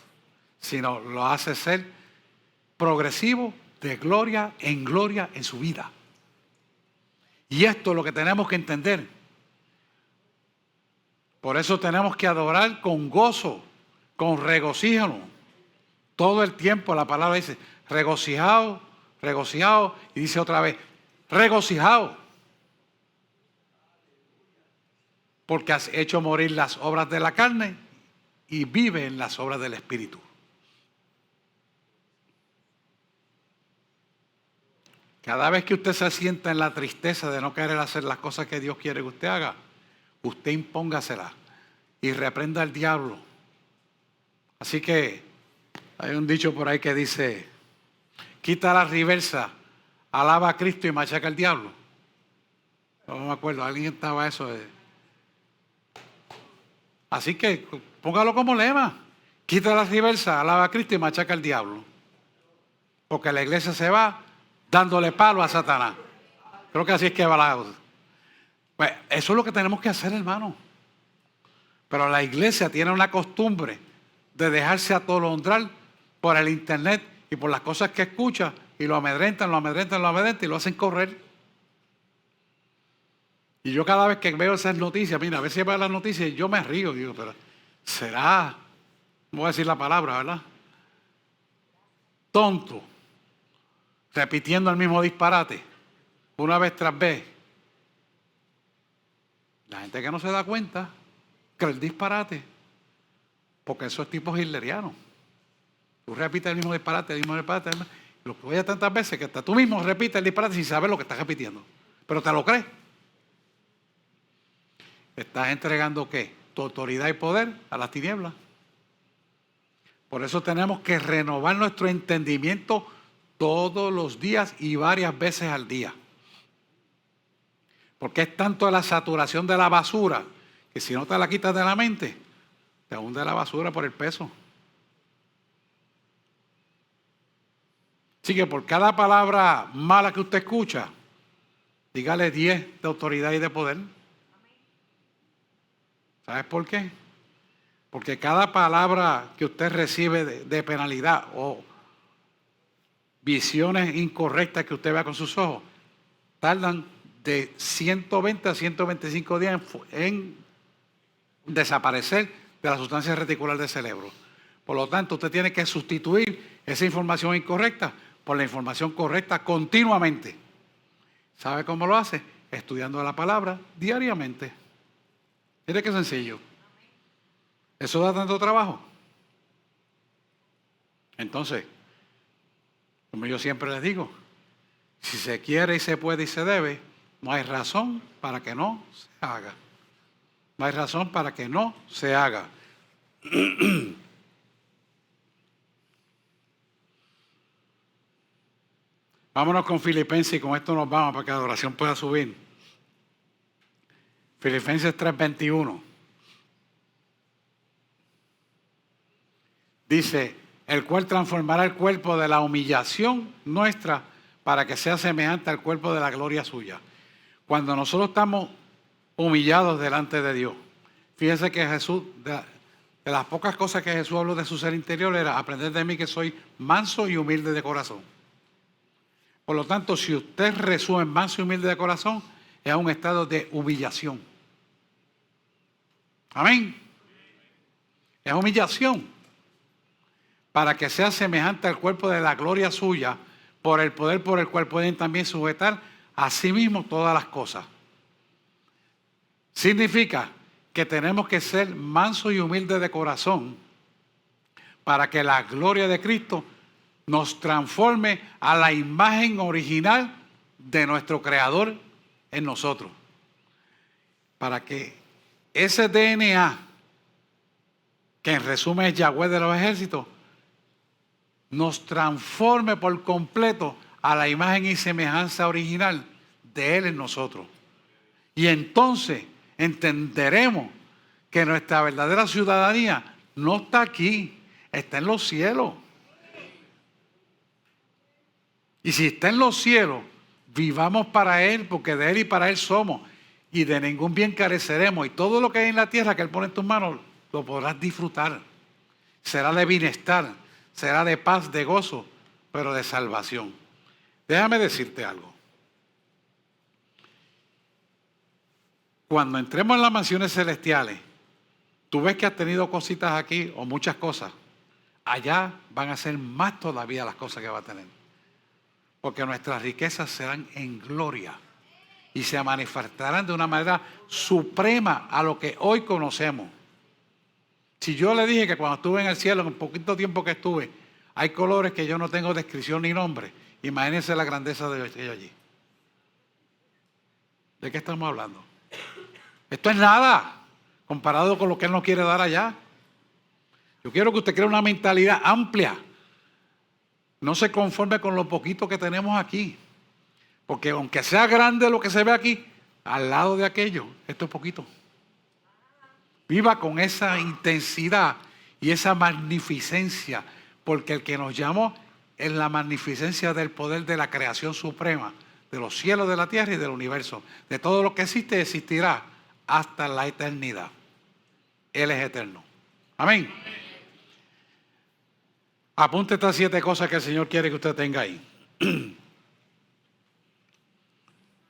sino lo hace ser progresivo de gloria en su vida. Y esto es lo que tenemos que entender. Por eso tenemos que adorar con gozo, con regocijo. Todo el tiempo la palabra dice regocijado, regocijado, y dice otra vez, regocijado. Porque has hecho morir las obras de la carne y vive en las obras del Espíritu. Cada vez que usted se sienta en la tristeza de no querer hacer las cosas que Dios quiere que usted haga, usted impóngasela y reprenda al diablo. Así que hay un dicho por ahí que dice, quita la reversa, alaba a Cristo y machaca al diablo. No me acuerdo, alguien estaba eso. Así que póngalo como lema, quita la reversa, alaba a Cristo y machaca al diablo. Porque la iglesia se va dándole palo a Satanás. Creo que así es que va la cosa. Pues eso es lo que tenemos que hacer, hermano. Pero la iglesia tiene una costumbre de dejarse atolondrar por el internet y por las cosas que escucha y lo amedrentan y lo hacen correr. Y yo cada vez que veo esas noticias, mira, a veces veo las noticias y yo me río, digo, pero será, no voy a decir la palabra, ¿verdad? Tonto, repitiendo el mismo disparate, una vez tras vez. La gente que no se da cuenta cree el disparate, porque esos tipos hitlerianos. Tú repites el mismo disparate, lo que oyes tantas veces que hasta tú mismo repites el disparate sin saber lo que estás repitiendo. Pero te lo crees. Estás entregando ¿qué? Tu autoridad y poder a las tinieblas. Por eso tenemos que renovar nuestro entendimiento todos los días y varias veces al día. Porque es tanto la saturación de la basura que si no te la quitas de la mente, te hunde la basura por el peso. Así que por cada palabra mala que usted escucha, dígale 10 de autoridad y de poder. ¿Sabes por qué? Porque cada palabra que usted recibe de penalidad o visiones incorrectas que usted vea con sus ojos, tardan de 120 a 125 días en desaparecer de la sustancia reticular del cerebro. Por lo tanto, usted tiene que sustituir esa información incorrecta por la información correcta continuamente. ¿Sabe cómo lo hace? Estudiando la palabra diariamente. Mire qué sencillo. ¿Eso da tanto trabajo? Entonces, como yo siempre les digo, si se quiere y se puede y se debe, no hay razón para que no se haga. No hay razón para que no se haga. Vámonos con Filipenses y con esto nos vamos para que la adoración pueda subir. Filipenses 3:21. Dice, el cual transformará el cuerpo de la humillación nuestra para que sea semejante al cuerpo de la gloria suya. Cuando nosotros estamos humillados delante de Dios, fíjense que Jesús, de las pocas cosas que Jesús habló de su ser interior era aprender de mí que soy manso y humilde de corazón. Por lo tanto, si usted resume manso y humilde de corazón, es un estado de humillación. Amén. Es humillación. Para que sea semejante al cuerpo de la gloria suya, por el poder por el cual pueden también sujetar a sí mismos todas las cosas. Significa que tenemos que ser mansos y humildes de corazón para que la gloria de Cristo nos transforme a la imagen original de nuestro Creador en nosotros. Para que ese DNA, que en resumen es Yahweh de los ejércitos, nos transforme por completo a la imagen y semejanza original de Él en nosotros. Y entonces entenderemos que nuestra verdadera ciudadanía no está aquí, está en los cielos. Y si está en los cielos, vivamos para Él, porque de Él y para Él somos. Y de ningún bien careceremos. Y todo lo que hay en la tierra que Él pone en tus manos, lo podrás disfrutar. Será de bienestar, será de paz, de gozo, pero de salvación. Déjame decirte algo. Cuando entremos en las mansiones celestiales, tú ves que has tenido cositas aquí o muchas cosas. Allá van a ser más todavía las cosas que va a tener. Porque nuestras riquezas serán en gloria y se manifestarán de una manera suprema a lo que hoy conocemos. Si yo le dije que cuando estuve en el cielo, en el poquito tiempo que estuve, hay colores que yo no tengo descripción ni nombre, imagínense la grandeza de ellos allí. ¿De qué estamos hablando? Esto es nada comparado con lo que Él nos quiere dar allá. Yo quiero que usted cree una mentalidad amplia. No se conforme con lo poquito que tenemos aquí. Porque aunque sea grande lo que se ve aquí, al lado de aquello, esto es poquito. Viva con esa intensidad y esa magnificencia, porque el que nos llamó es la magnificencia del poder de la creación suprema, de los cielos, de la tierra y del universo. De todo lo que existe, existirá hasta la eternidad. Él es eterno. Amén. Apunte estas 7 cosas que el Señor quiere que usted tenga ahí.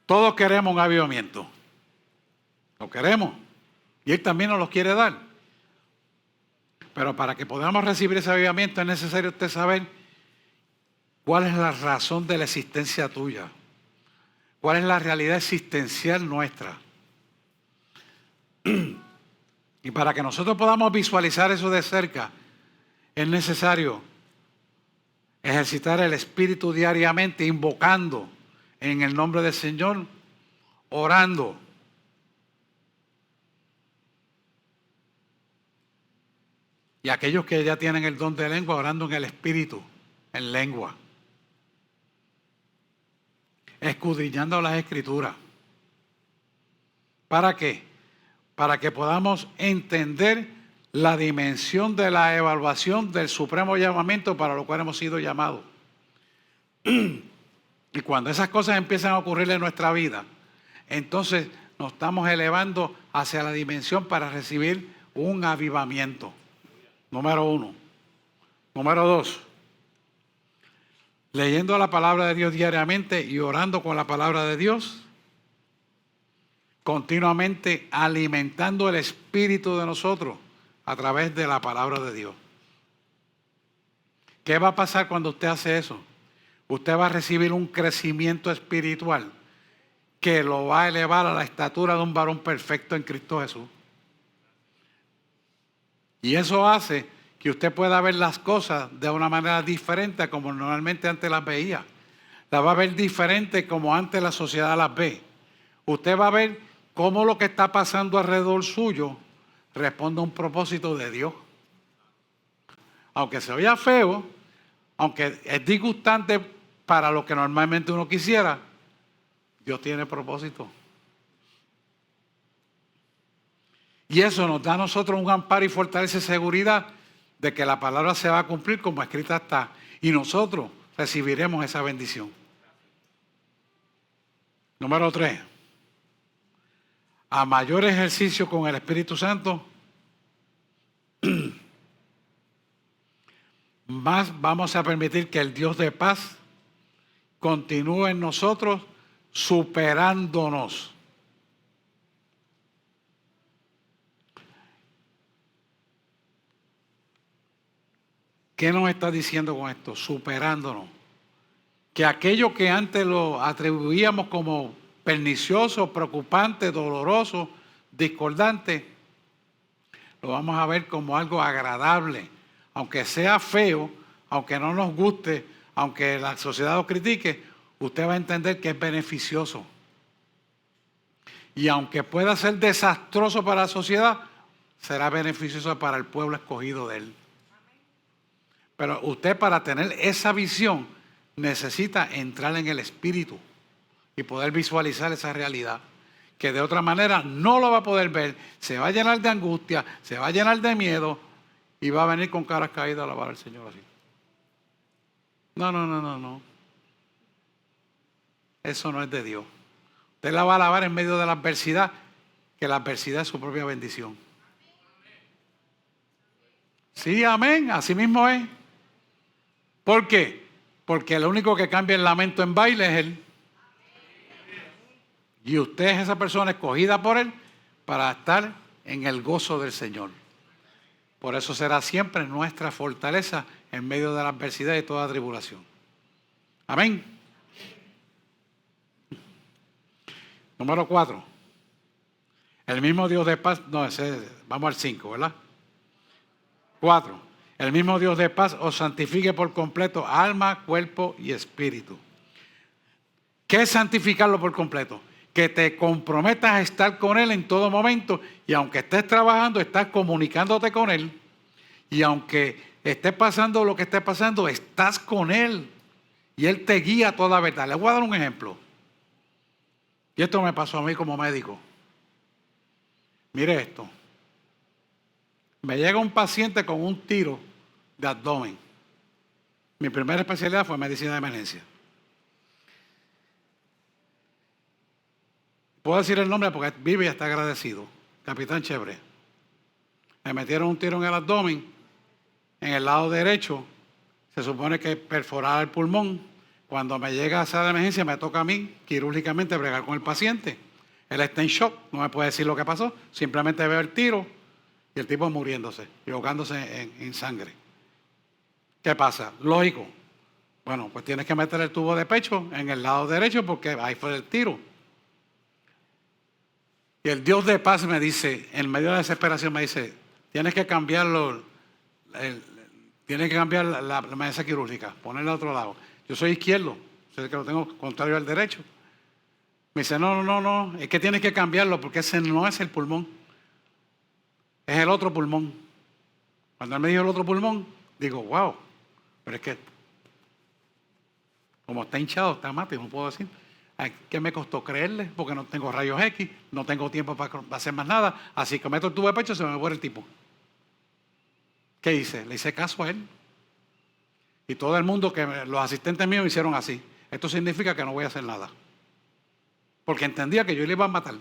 Todos queremos un avivamiento. Lo queremos. Y Él también nos los quiere dar. Pero para que podamos recibir ese avivamiento es necesario usted saber cuál es la razón de la existencia tuya. Cuál es la realidad existencial nuestra. Y para que nosotros podamos visualizar eso de cerca, es necesario ejercitar el espíritu diariamente, invocando en el nombre del Señor, orando. Y aquellos que ya tienen el don de lengua, orando en el espíritu, en lengua. Escudriñando las escrituras. ¿Para qué? Para que podamos entender la dimensión de la evaluación del supremo llamamiento para lo cual hemos sido llamados. Y cuando esas cosas empiezan a ocurrir en nuestra vida, entonces nos estamos elevando hacia la dimensión para recibir un avivamiento. Número 1. Número 2. Leyendo la palabra de Dios diariamente y orando con la palabra de Dios, continuamente alimentando el espíritu de nosotros a través de la palabra de Dios. ¿Qué va a pasar cuando usted hace eso? Usted va a recibir un crecimiento espiritual que lo va a elevar a la estatura de un varón perfecto en Cristo Jesús. Y eso hace que usted pueda ver las cosas de una manera diferente a como normalmente antes las veía. Las va a ver diferente como antes la sociedad las ve. Usted va a ver cómo lo que está pasando alrededor suyo responde a un propósito de Dios. Aunque se oiga feo, aunque es disgustante para lo que normalmente uno quisiera, Dios tiene propósito. Y eso nos da a nosotros un amparo y fortalece seguridad de que la palabra se va a cumplir como escrita está. Y nosotros recibiremos esa bendición. Número 3. A mayor ejercicio con el Espíritu Santo, más vamos a permitir que el Dios de paz continúe en nosotros superándonos. ¿Qué nos está diciendo con esto? Superándonos. Que aquello que antes lo atribuíamos como pernicioso, preocupante, doloroso, discordante, lo vamos a ver como algo agradable. Aunque sea feo, aunque no nos guste, aunque la sociedad lo critique, usted va a entender que es beneficioso. Y aunque pueda ser desastroso para la sociedad, será beneficioso para el pueblo escogido de Él. Pero usted, para tener esa visión, necesita entrar en el Espíritu y poder visualizar esa realidad, que de otra manera no lo va a poder ver. Se va a llenar de angustia, se va a llenar de miedo y va a venir con caras caídas a alabar al Señor así. No. Eso no es de Dios. Usted la va a alabar en medio de la adversidad, que la adversidad es su propia bendición. Sí, amén, así mismo es. ¿Por qué? Porque el único que cambia el lamento en baile es Él. Y usted es esa persona escogida por Él para estar en el gozo del Señor. Por eso será siempre nuestra fortaleza en medio de la adversidad y toda tribulación. Amén. Número 4. El mismo Dios de paz, vamos al 5, ¿verdad? 4. El mismo Dios de paz os santifique por completo alma, cuerpo y espíritu. ¿Qué es santificarlo por completo? Que te comprometas a estar con Él en todo momento, y aunque estés trabajando, estás comunicándote con Él, y aunque esté pasando lo que esté pasando, estás con Él y Él te guía a toda verdad. Les voy a dar un ejemplo. Y esto me pasó a mí como médico. Mire esto. Me llega un paciente con un tiro de abdomen. Mi primera especialidad fue medicina de emergencia. Puedo decir el nombre porque vive y está agradecido. Capitán Chévere. Me metieron un tiro en el abdomen, en el lado derecho. Se supone que perforar el pulmón. Cuando me llega a sala de emergencia, me toca a mí quirúrgicamente bregar con el paciente. Él está en shock, no me puede decir lo que pasó. Simplemente veo el tiro y el tipo muriéndose y ahogándose en sangre. ¿Qué pasa? Lógico. Bueno, pues tienes que meter el tubo de pecho en el lado derecho porque ahí fue el tiro. Y el Dios de paz me dice, en medio de la desesperación me dice, tienes que cambiarlo, tienes que cambiar la mesa quirúrgica, ponerla a otro lado. Yo soy izquierdo, soy que lo tengo contrario al derecho. Me dice, no, es que tienes que cambiarlo porque ese no es el pulmón, es el otro pulmón. Cuando él me dijo el otro pulmón, digo, wow, pero es que como está hinchado, está mate, no puedo decir. ¿Qué me costó creerle? Porque no tengo rayos X, no tengo tiempo para hacer más nada, así que meto el tubo de pecho y se me muere el tipo. ¿Qué hice? Le hice caso a él. Y todo el mundo, los asistentes míos hicieron así. Esto significa que no voy a hacer nada. Porque entendía que yo le iba a matar.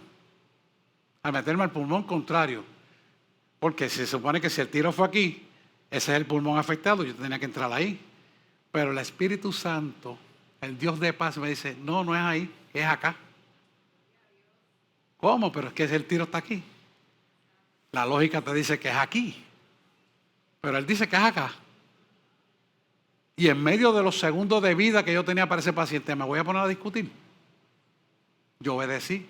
Al meterme al pulmón contrario. Porque se supone que si el tiro fue aquí, ese es el pulmón afectado, yo tenía que entrar ahí. Pero el Espíritu Santo, el Dios de paz, me dice, no, no es ahí, es acá. ¿Cómo? Pero es que el tiro está aquí. La lógica te dice que es aquí. Pero él dice que es acá. Y en medio de los segundos de vida que yo tenía para ese paciente, ¿me voy a poner a discutir? Yo obedecí.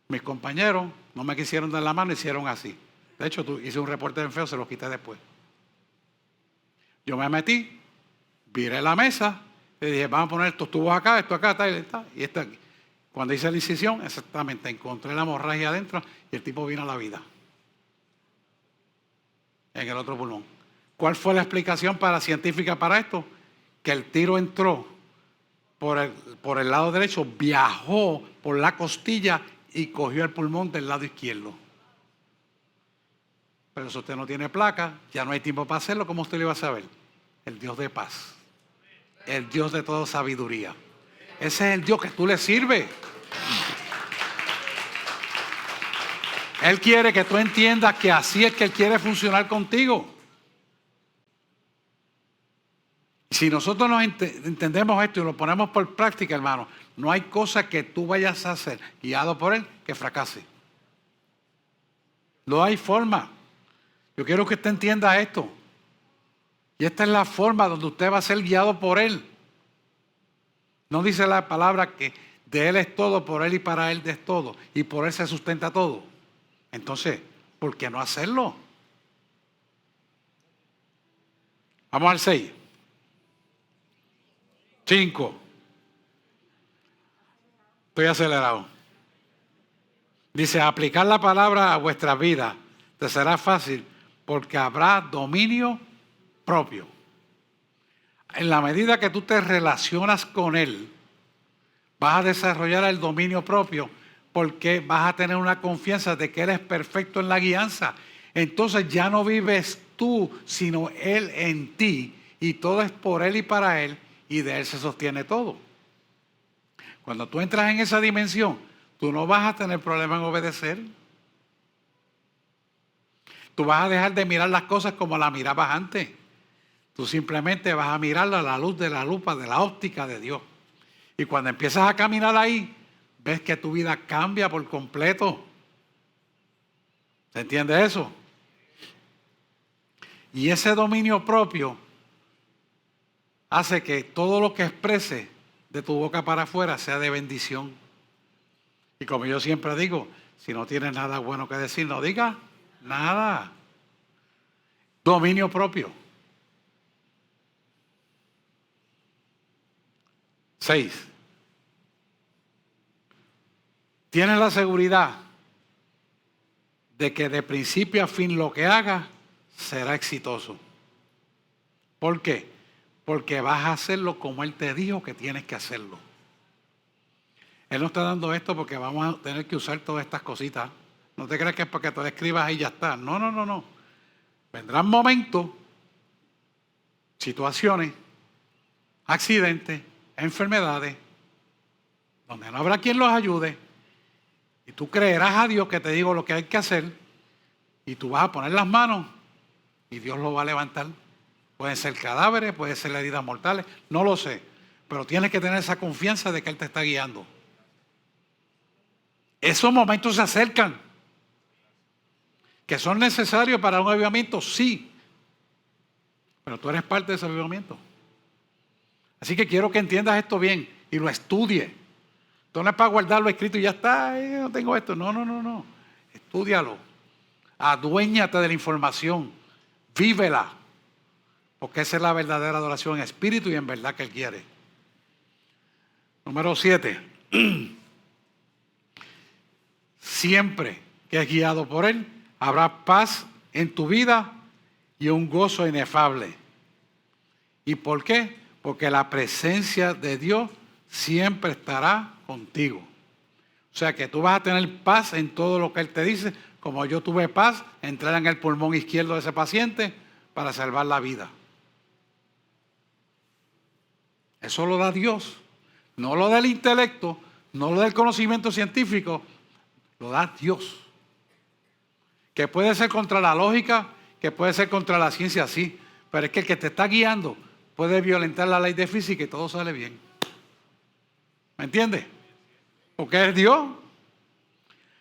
Mis compañeros no me quisieron dar la mano, hicieron así. De hecho, hice un reporte de feo, se lo quité después. Yo me metí, viré la mesa, le dije, vamos a poner estos tubos acá, esto acá, tal, y esto aquí. Cuando hice la incisión, exactamente, encontré la hemorragia adentro y el tipo vino a la vida. En el otro pulmón. ¿Cuál fue la explicación científica para esto? Que el tiro entró por el lado derecho, viajó por la costilla y cogió el pulmón del lado izquierdo. Pero si usted no tiene placa, ya no hay tiempo para hacerlo, ¿cómo usted lo iba a saber? El Dios de paz. El Dios de toda sabiduría. Ese es el Dios que tú le sirves. Él quiere que tú entiendas que así es que Él quiere funcionar contigo. Si nosotros entendemos esto y lo ponemos por práctica, hermano, no hay cosa que tú vayas a hacer guiado por Él que fracase. No hay forma. Yo quiero que usted entienda esto. Y esta es la forma donde usted va a ser guiado por Él. No dice la palabra que de Él es todo, por Él y para Él es todo. Y por Él se sustenta todo. Entonces, ¿por qué no hacerlo? Vamos al 6. 5. Estoy acelerado. Dice, aplicar la palabra a vuestra vida te será fácil porque habrá dominio propio. En la medida que tú te relacionas con Él, vas a desarrollar el dominio propio porque vas a tener una confianza de que Él es perfecto en la guianza. Entonces ya no vives tú, sino Él en ti. Y todo es por Él y para Él. Y de Él se sostiene todo. Cuando tú entras en esa dimensión, tú no vas a tener problema en obedecer. Tú vas a dejar de mirar las cosas como las mirabas antes. Tú simplemente vas a mirarla a la luz de la lupa, de la óptica de Dios. Y cuando empiezas a caminar ahí, ves que tu vida cambia por completo. ¿Se entiende eso? Y ese dominio propio hace que todo lo que exprese de tu boca para afuera sea de bendición. Y como yo siempre digo, si no tienes nada bueno que decir, no digas nada. Dominio propio. 6. Tienes la seguridad de que de principio a fin lo que hagas será exitoso. ¿Por qué? Porque vas a hacerlo como Él te dijo que tienes que hacerlo. Él no está dando esto porque vamos a tener que usar todas estas cositas. No te creas que es para que te escribas y ya está. No, no, no, no. Vendrán momentos, situaciones, accidentes, enfermedades, donde no habrá quien los ayude. Y tú creerás a Dios que te digo lo que hay que hacer. Y tú vas a poner las manos y Dios lo va a levantar. Pueden ser cadáveres, pueden ser heridas mortales, no lo sé. Pero tienes que tener esa confianza de que Él te está guiando. Esos momentos se acercan. ¿Que son necesarios para un avivamiento? Sí. Pero tú eres parte de ese avivamiento. Así que quiero que entiendas esto bien y lo estudies. Esto no es para guardarlo escrito y ya está, no tengo esto. No, no, no, no. Estúdialo. Aduéñate de la información. Vívela. Porque esa es la verdadera adoración en espíritu y en verdad que Él quiere. Número 7. Siempre que es guiado por Él, habrá paz en tu vida y un gozo inefable. ¿Y por qué? Porque la presencia de Dios siempre estará contigo. O sea que tú vas a tener paz en todo lo que Él te dice, como yo tuve paz, entrar en el pulmón izquierdo de ese paciente para salvar la vida. Eso lo da Dios, no lo del intelecto, no lo del conocimiento científico, lo da Dios. Que puede ser contra la lógica, que puede ser contra la ciencia, sí, pero es que el que te está guiando puede violentar la ley de física y todo sale bien. ¿Me entiendes? Porque es Dios.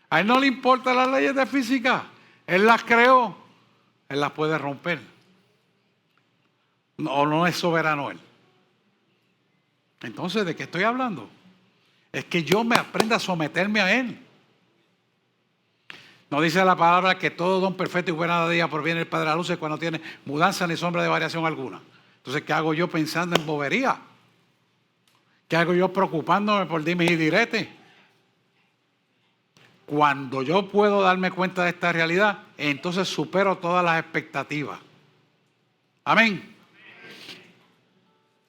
A Él no le importan las leyes de física. Él las creó. Él las puede romper. No, no es soberano Él. Entonces, ¿de qué estoy hablando? Es que yo me aprenda a someterme a Él. No dice la palabra que todo don perfecto y buena día proviene del Padre de la luz cuando tiene mudanza ni sombra de variación alguna. Entonces, ¿qué hago yo pensando en bobería? ¿Qué hago yo preocupándome por dimes y diretes? Cuando yo puedo darme cuenta de esta realidad, entonces supero todas las expectativas. Amén.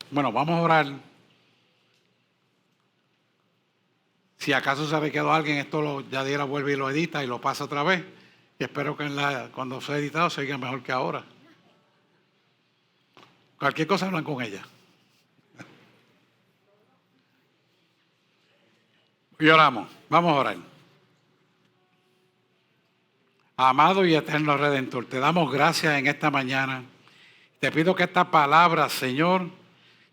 Bueno, vamos a orar. Si acaso se me quedó alguien, Yadira vuelve y lo edita y lo pasa otra vez. Y espero que cuando sea editado se oiga mejor que ahora. Cualquier cosa hablan con ella. Y oramos. Vamos a orar. Amado y eterno Redentor, te damos gracias en esta mañana. Te pido que esta palabra, Señor,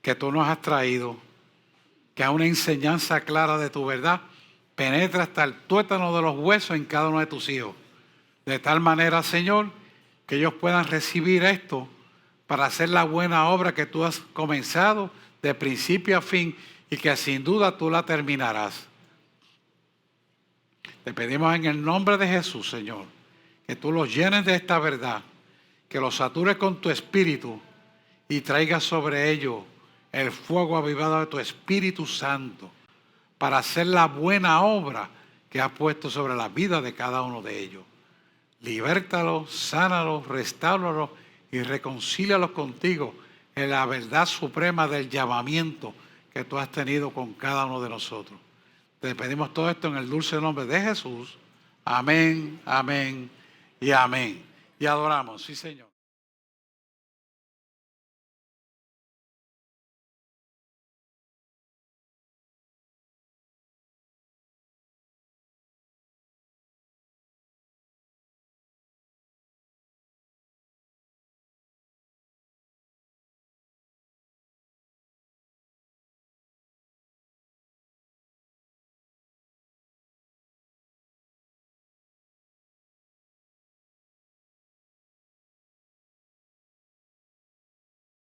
que tú nos has traído, que es una enseñanza clara de tu verdad, penetre hasta el tuétano de los huesos en cada uno de tus hijos. De tal manera, Señor, que ellos puedan recibir esto para hacer la buena obra que tú has comenzado de principio a fin y que sin duda tú la terminarás. Te pedimos en el nombre de Jesús, Señor, que tú los llenes de esta verdad, que los satures con tu espíritu y traigas sobre ellos el fuego avivado de tu Espíritu Santo para hacer la buena obra que has puesto sobre la vida de cada uno de ellos. Libértalos, sánalos, restáuralos y reconcílialos contigo en la verdad suprema del llamamiento que tú has tenido con cada uno de nosotros. Te pedimos todo esto en el dulce nombre de Jesús. Amén, amén y amén. Y adoramos, sí, Señor.